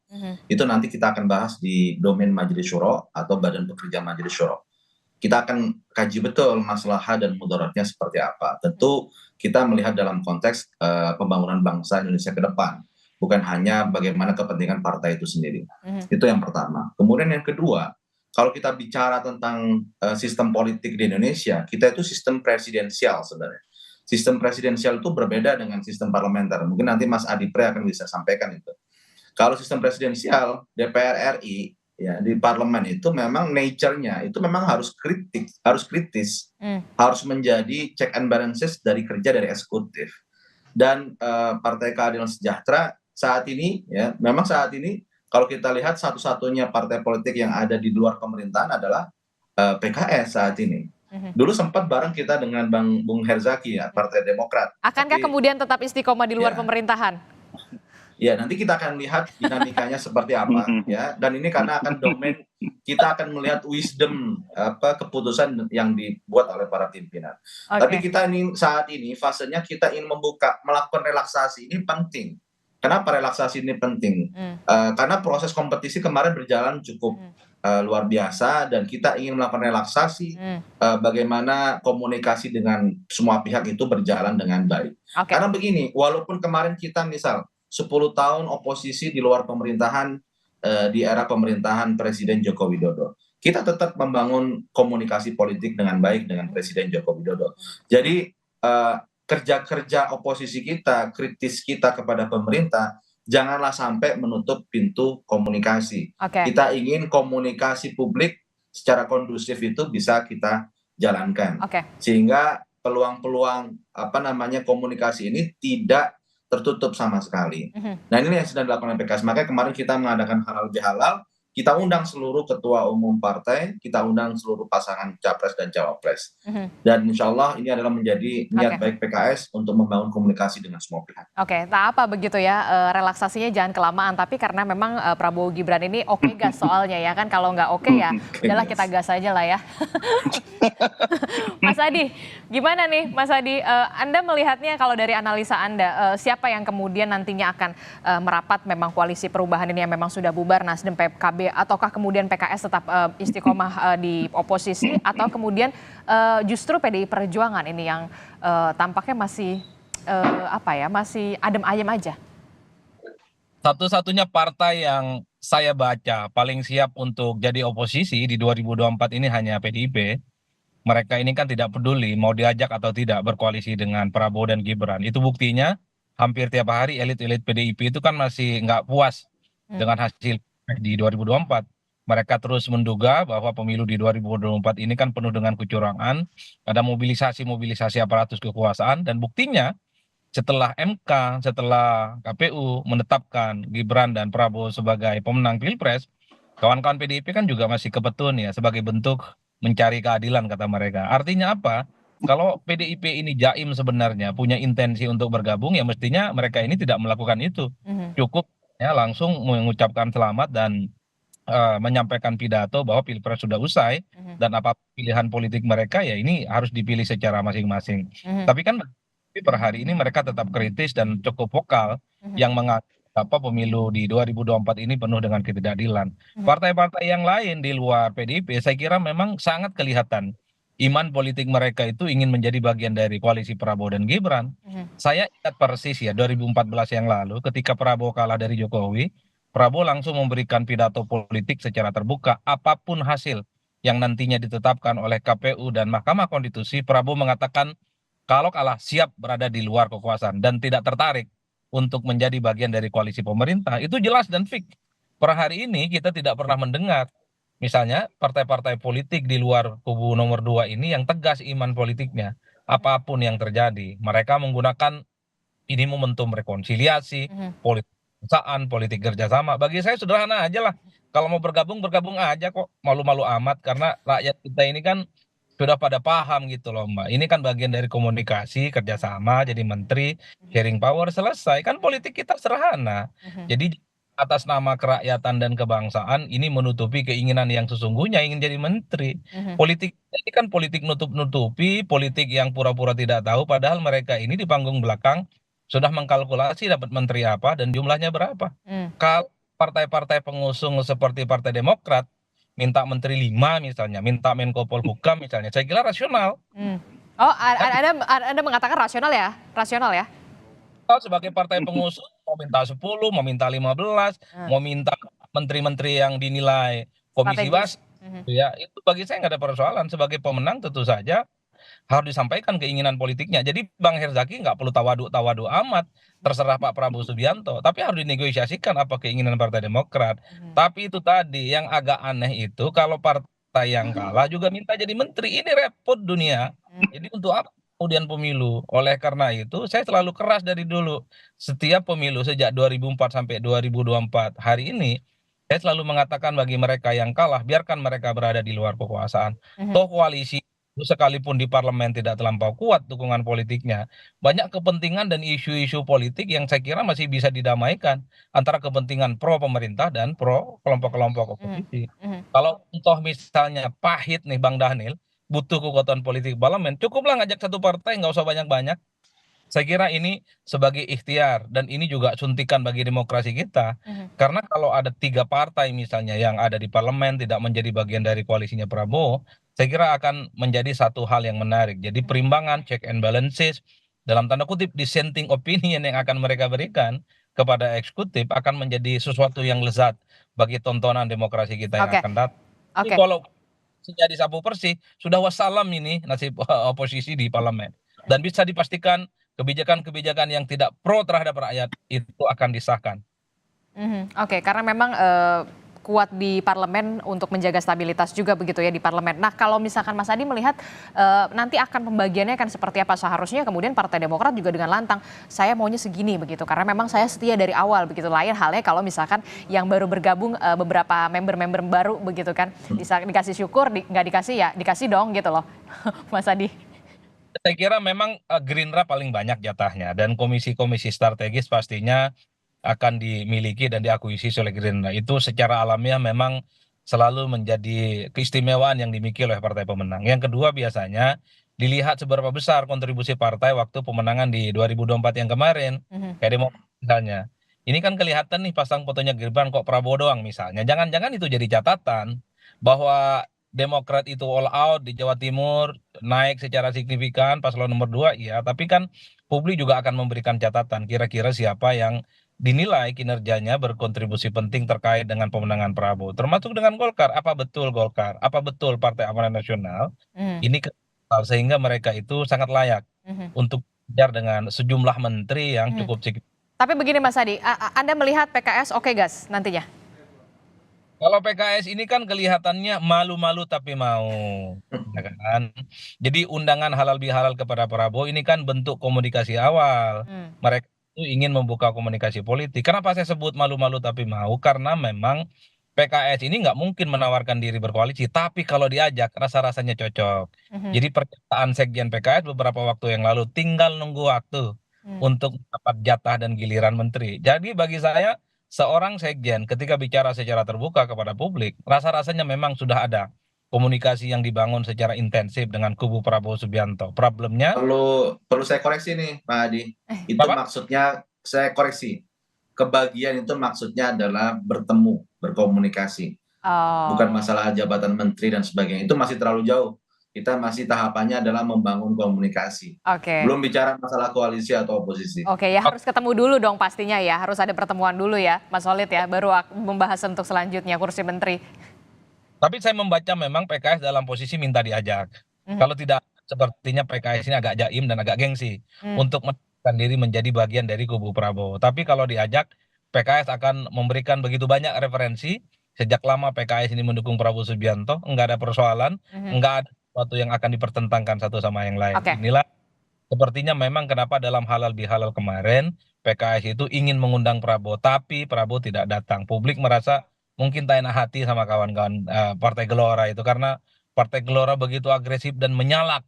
itu nanti kita akan bahas di domain Majelis Syuro atau Badan Pekerja Majelis Syuro. Kita akan kaji betul maslahat dan mudaratnya seperti apa. Tentu kita melihat dalam konteks pembangunan bangsa Indonesia ke depan. Bukan hanya bagaimana kepentingan partai itu sendiri. Itu yang pertama. Kemudian yang kedua, kalau kita bicara tentang sistem politik di Indonesia, kita itu sistem presidensial sebenarnya. Sistem presidensial itu berbeda dengan sistem parlementer. Mungkin nanti Mas Adi Pre akan bisa sampaikan itu. Kalau sistem presidensial, DPR RI, ya di parlemen itu memang nature-nya itu memang harus kritis, harus menjadi check and balances dari kerja dari eksekutif. Dan Partai Keadilan Sejahtera saat ini ya memang saat ini kalau kita lihat satu-satunya partai politik yang ada di luar pemerintahan adalah PKS saat ini. Dulu sempat bareng kita dengan Bung Herzaki ya, Partai Demokrat. Akankah kemudian tetap istiqomah di luar pemerintahan? Ya, nanti kita akan lihat dinamikanya seperti apa ya. Dan ini karena akan domain kita akan melihat wisdom keputusan yang dibuat oleh para pimpinan. Tapi kita ini saat ini fasenya kita ingin melakukan relaksasi ini penting. Kenapa relaksasi ini penting? Karena proses kompetisi kemarin berjalan cukup luar biasa dan kita ingin melakukan relaksasi bagaimana komunikasi dengan semua pihak itu berjalan dengan baik. Karena begini, walaupun kemarin kita misal 10 tahun oposisi di luar pemerintahan di era pemerintahan Presiden Joko Widodo. Kita tetap membangun komunikasi politik dengan baik dengan Presiden Joko Widodo. Jadi kerja-kerja oposisi kita, kritis kita kepada pemerintah, janganlah sampai menutup pintu komunikasi. Kita ingin komunikasi publik secara kondusif itu bisa kita jalankan. Sehingga peluang-peluang komunikasi ini tidak tertutup sama sekali. Nah ini yang sedang dilakukan oleh PKS. Makanya kemarin kita mengadakan halal bihalal, kita undang seluruh ketua umum partai, kita undang seluruh pasangan capres dan cawapres. Dan insya Allah ini adalah menjadi niat baik PKS untuk membangun komunikasi dengan semua pihak. Tak apa begitu ya, relaksasinya jangan kelamaan. Tapi karena memang Prabowo Gibran ini gas soalnya ya kan. Kalau nggak ya udahlah kita gas aja lah ya. Mas Adi, gimana nih Mas Adi? Anda melihatnya kalau dari analisa Anda, siapa yang kemudian nantinya akan merapat memang koalisi perubahan ini yang memang sudah bubar, Nasdem, PKB, ataukah kemudian PKS tetap istiqomah di oposisi, atau kemudian justru PDI Perjuangan ini yang tampaknya masih masih adem ayem aja? Satu-satunya partai yang saya baca paling siap untuk jadi oposisi di 2024 ini hanya PDIP. mereka ini kan tidak peduli mau diajak atau tidak berkoalisi dengan Prabowo dan Gibran. Itu buktinya hampir tiap hari elit-elit PDIP itu kan masih nggak puas dengan hasil di 2024. Mereka terus menduga bahwa pemilu di 2024 ini kan penuh dengan kecurangan, ada mobilisasi-mobilisasi aparatus kekuasaan, dan buktinya setelah MK, setelah KPU menetapkan Gibran dan Prabowo sebagai pemenang Pilpres, kawan-kawan PDIP kan juga masih kepetun ya sebagai bentuk mencari keadilan kata mereka. Artinya apa? Kalau PDIP ini jaim sebenarnya punya intensi untuk bergabung, ya mestinya mereka ini tidak melakukan itu. Cukup ya langsung mengucapkan selamat dan menyampaikan pidato bahwa Pilpres sudah usai dan apa pilihan politik mereka ya ini harus dipilih secara masing-masing. Tapi kan per hari ini mereka tetap kritis dan cukup vokal yang menganggap pemilu di 2024 ini penuh dengan ketidakadilan. Partai-partai yang lain di luar PDIP saya kira memang sangat kelihatan iman politik mereka itu ingin menjadi bagian dari koalisi Prabowo dan Gibran. Saya ingat persis ya 2014 yang lalu ketika Prabowo kalah dari Jokowi, Prabowo langsung memberikan pidato politik secara terbuka apapun hasil yang nantinya ditetapkan oleh KPU dan Mahkamah Konstitusi. Prabowo mengatakan kalau kalah siap berada di luar kekuasaan dan tidak tertarik untuk menjadi bagian dari koalisi pemerintah. Itu jelas dan fix. Per hari ini kita tidak pernah mendengar misalnya partai-partai politik di luar kubu nomor 2 ini yang tegas iman politiknya. Apapun yang terjadi, mereka menggunakan ini momentum rekonsiliasi, politik kebangsaan, politik kerjasama. Bagi saya sederhana aja lah. Kalau mau bergabung, bergabung aja kok. Malu-malu amat karena rakyat kita ini kan sudah pada paham gitu loh Mbak. Ini kan bagian dari komunikasi, kerjasama, jadi menteri, sharing power, selesai. Kan politik kita sederhana. Jadi atas nama kerakyatan dan kebangsaan ini menutupi keinginan yang sesungguhnya ingin jadi menteri. Politik ini kan politik nutup-nutupi, politik yang pura-pura tidak tahu, padahal mereka ini di panggung belakang sudah mengkalkulasi dapat menteri apa dan jumlahnya berapa. Kalau partai-partai pengusung seperti Partai Demokrat minta menteri 5 misalnya, minta Menko Polhukam misalnya, saya kira rasional. Oh, Anda mengatakan rasional ya? Rasional ya? Kalau sebagai partai pengusung mau minta 10, mau minta 15, mau minta menteri-menteri yang dinilai komisi wasit, ya itu bagi saya nggak ada persoalan. Sebagai pemenang tentu saja harus disampaikan keinginan politiknya. Jadi Bang Herzaki nggak perlu tawadu amat, terserah Pak Prabowo Subianto, tapi harus dinegosiasikan apa keinginan Partai Demokrat. Tapi itu tadi yang agak aneh itu kalau partai yang kalah juga minta jadi menteri, ini repot dunia. Jadi untuk apa kemudian pemilu? Oleh karena itu saya selalu keras dari dulu. Setiap pemilu sejak 2004 sampai 2024 hari ini saya selalu mengatakan bagi mereka yang kalah biarkan mereka berada di luar kekuasaan. Toh koalisi sekalipun di parlemen tidak terlampau kuat dukungan politiknya, banyak kepentingan dan isu-isu politik yang saya kira masih bisa didamaikan antara kepentingan pro pemerintah dan pro kelompok-kelompok oposisi. Kalau toh misalnya pahit nih Bang Daniel, butuh kekuatan politik parlemen, cukuplah ngajak satu partai, nggak usah banyak-banyak. Saya kira ini sebagai ikhtiar dan ini juga suntikan bagi demokrasi kita. Karena kalau ada 3 partai misalnya yang ada di parlemen tidak menjadi bagian dari koalisinya Prabowo, saya kira akan menjadi satu hal yang menarik. Jadi perimbangan, check and balances, dalam tanda kutip dissenting opinion yang akan mereka berikan kepada eksekutif akan menjadi sesuatu yang lezat bagi tontonan demokrasi kita yang akan datang. Jadi kalau jadi sapu bersih, sudah wassalam ini nasib oposisi di parlemen. Dan bisa dipastikan kebijakan-kebijakan yang tidak pro terhadap rakyat itu akan disahkan. Oke, karena memang kuat di parlemen untuk menjaga stabilitas juga begitu ya di parlemen. Nah kalau misalkan Mas Adi melihat nanti akan pembagiannya akan seperti apa, seharusnya kemudian Partai Demokrat juga dengan lantang saya maunya segini begitu karena memang saya setia dari awal begitu. Lain halnya kalau misalkan yang baru bergabung beberapa member-member baru begitu kan dikasih syukur, nggak dikasih ya dikasih dong gitu loh Mas Adi. Saya kira memang Gerindra paling banyak jatahnya dan komisi-komisi strategis pastinya akan dimiliki dan diakuisisi oleh Gerindra. Itu secara alamiah memang selalu menjadi keistimewaan yang dimiliki oleh partai pemenang. Yang kedua biasanya dilihat seberapa besar kontribusi partai waktu pemenangan di 2024 yang kemarin. Kayak Demokrat misalnya. Ini kan kelihatan nih pasang fotonya Gibran kok Prabowo doang misalnya. Jangan-jangan itu jadi catatan bahwa Demokrat itu all out di Jawa Timur, naik secara signifikan paslon nomor 2, iya. Tapi kan publik juga akan memberikan catatan kira-kira siapa yang dinilai kinerjanya berkontribusi penting terkait dengan pemenangan Prabowo, termasuk dengan Golkar. Apa betul Golkar? Apa betul Partai Amanat Nasional Hmm. ini sehingga mereka itu sangat layak untuk bicara dengan sejumlah menteri yang cukup signifikan. Tapi begini Mas Adi, Anda melihat PKS oke gas nantinya? Kalau PKS ini kan kelihatannya malu-malu tapi mau, ya kan? Jadi undangan halal bihalal kepada Prabowo ini kan bentuk komunikasi awal. Mereka itu ingin membuka komunikasi politik. Kenapa saya sebut malu-malu tapi mau? Karena memang PKS ini nggak mungkin menawarkan diri berkoalisi, tapi kalau diajak rasa-rasanya cocok. Jadi pernyataan Sekjen PKS beberapa waktu yang lalu tinggal nunggu waktu untuk dapat jatah dan giliran menteri. Jadi bagi saya seorang sekjen ketika bicara secara terbuka kepada publik, rasa-rasanya memang sudah ada komunikasi yang dibangun secara intensif dengan kubu Prabowo Subianto. Problemnya Perlu saya koreksi nih, Pak Adi. Itu maksudnya saya koreksi. Kebagian itu maksudnya adalah bertemu, berkomunikasi. Bukan masalah jabatan menteri dan sebagainya. Itu masih terlalu jauh. Kita masih tahapannya adalah membangun komunikasi. Belum bicara masalah koalisi atau oposisi. Oke, ya harus ketemu dulu dong pastinya ya. Harus ada pertemuan dulu ya, Mas Holid ya. Baru membahas untuk selanjutnya kursi menteri. Tapi saya membaca memang PKS dalam posisi minta diajak. Kalau tidak, sepertinya PKS ini agak jaim dan agak gengsi untuk menempatkan diri menjadi bagian dari kubu Prabowo. Tapi kalau diajak, PKS akan memberikan begitu banyak referensi. Sejak lama PKS ini mendukung Prabowo Subianto, enggak ada persoalan, enggak ada sesuatu yang akan dipertentangkan satu sama yang lain. Inilah sepertinya memang kenapa dalam halal bihalal kemarin PKS itu ingin mengundang Prabowo, tapi Prabowo tidak datang. Publik merasa mungkin tak enak hati sama kawan-kawan Partai Gelora itu karena Partai Gelora begitu agresif dan menyalak,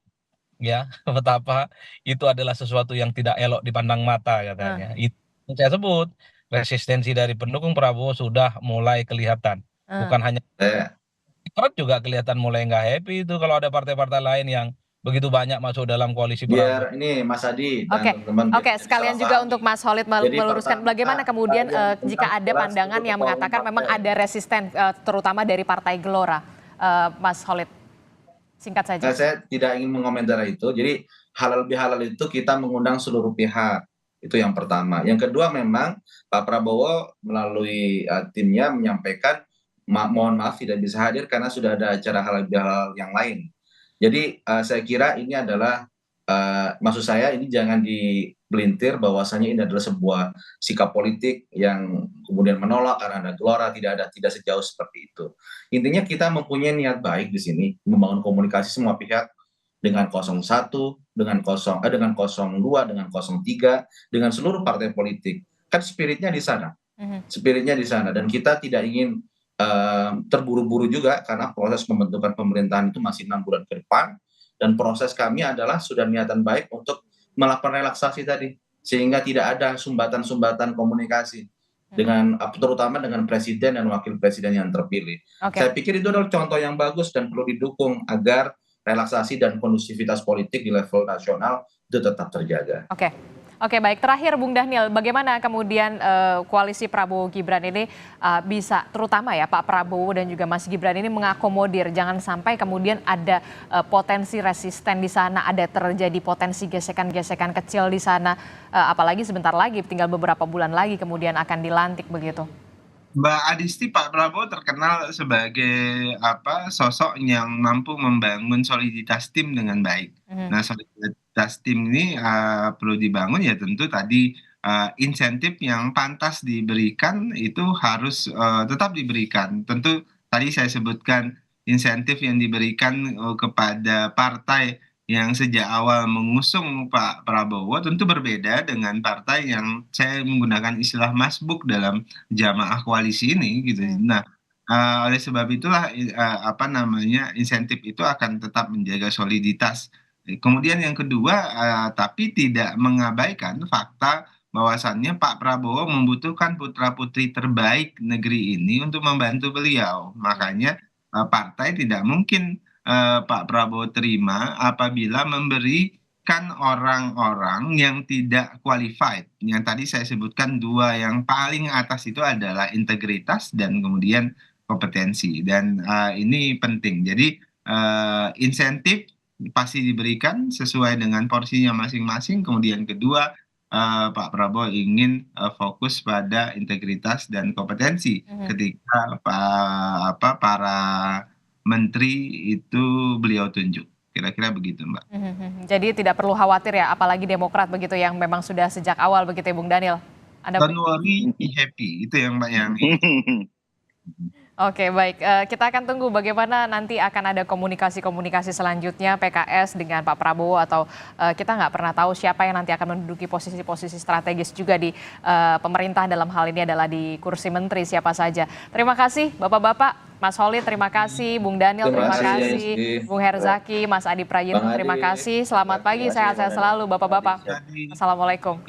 ya betapa itu adalah sesuatu yang tidak elok dipandang mata katanya. Itu yang saya sebut resistensi dari pendukung Prabowo sudah mulai kelihatan. Bukan hanya Demokrat juga kelihatan mulai nggak happy itu kalau ada partai-partai lain yang begitu banyak masuk dalam koalisi Prabowo. Biar ini Mas Adi dan teman-teman. Oke, sekalian juga untuk Mas Holid meluruskan bagaimana kemudian jika ada pandangan yang mengatakan memang ada resisten terutama dari Partai Gelora. Mas Holid, singkat saja. Saya tidak ingin mengomentari itu. Jadi halal bihalal itu kita mengundang seluruh pihak. Itu yang pertama. Yang kedua memang Pak Prabowo melalui timnya menyampaikan mohon maaf tidak bisa hadir karena sudah ada acara halal bihalal yang lain. Jadi saya kira ini adalah maksud saya ini jangan dibelintir bahwasanya ini adalah sebuah sikap politik yang kemudian menolak karena ada Gelora, tidak sejauh seperti itu. Intinya kita mempunyai niat baik di sini membangun komunikasi semua pihak dengan 01, dengan 02, dengan 03, dengan seluruh partai politik. Kan spiritnya di sana. Spiritnya di sana dan kita tidak ingin terburu-buru juga karena proses pembentukan pemerintahan itu masih 6 bulan ke depan dan proses kami adalah sudah niatan baik untuk melakukan relaksasi tadi sehingga tidak ada sumbatan-sumbatan komunikasi dengan terutama dengan presiden dan wakil presiden yang terpilih. Saya pikir itu adalah contoh yang bagus dan perlu didukung agar relaksasi dan kondusivitas politik di level nasional itu tetap terjaga. Oke, baik. Terakhir Bung Daniel, bagaimana kemudian koalisi Prabowo Gibran ini bisa, terutama ya Pak Prabowo dan juga Mas Gibran ini mengakomodir, jangan sampai kemudian ada potensi resisten di sana, ada terjadi potensi gesekan-gesekan kecil di sana, apalagi sebentar lagi, tinggal beberapa bulan lagi kemudian akan dilantik begitu. Mbak Adisti, Pak Prabowo terkenal sebagai sosok yang mampu membangun soliditas tim dengan baik. Nah, soliditas tim ini perlu dibangun ya tentu tadi insentif yang pantas diberikan itu harus tetap diberikan. Tentu tadi saya sebutkan insentif yang diberikan kepada partai yang sejak awal mengusung Pak Prabowo tentu berbeda dengan partai yang saya menggunakan istilah masbuk dalam jamaah koalisi ini gitu. Nah, oleh sebab itulah insentif itu akan tetap menjaga soliditas. Kemudian yang kedua, tapi tidak mengabaikan fakta bahwasannya Pak Prabowo membutuhkan putra-putri terbaik negeri ini untuk membantu beliau. Makanya partai tidak mungkin Pak Prabowo terima apabila memberikan orang-orang yang tidak qualified. Yang tadi saya sebutkan dua yang paling atas itu adalah integritas dan kemudian kompetensi. Dan ini penting. Jadi insentif pasti diberikan sesuai dengan porsinya masing-masing. Kemudian kedua, Pak Prabowo ingin fokus pada integritas dan kompetensi ketika para menteri itu beliau tunjuk. Kira-kira begitu, Mbak. Jadi tidak perlu khawatir ya, apalagi Demokrat begitu yang memang sudah sejak awal begitu ya, Bung Daniel. Don't worry, be happy. Itu yang Mbak yang. Oke, baik. Kita akan tunggu bagaimana nanti akan ada komunikasi-komunikasi selanjutnya PKS dengan Pak Prabowo, atau kita nggak pernah tahu siapa yang nanti akan menduduki posisi-posisi strategis juga di pemerintah, dalam hal ini adalah di kursi menteri siapa saja. Terima kasih Bapak-Bapak, Mas Holid terima kasih, Bung Daniel terima kasih, Bung Herzaki, Mas Adi Prayitno terima kasih. Selamat pagi, sehat-sehat selalu Bapak-Bapak. Assalamualaikum.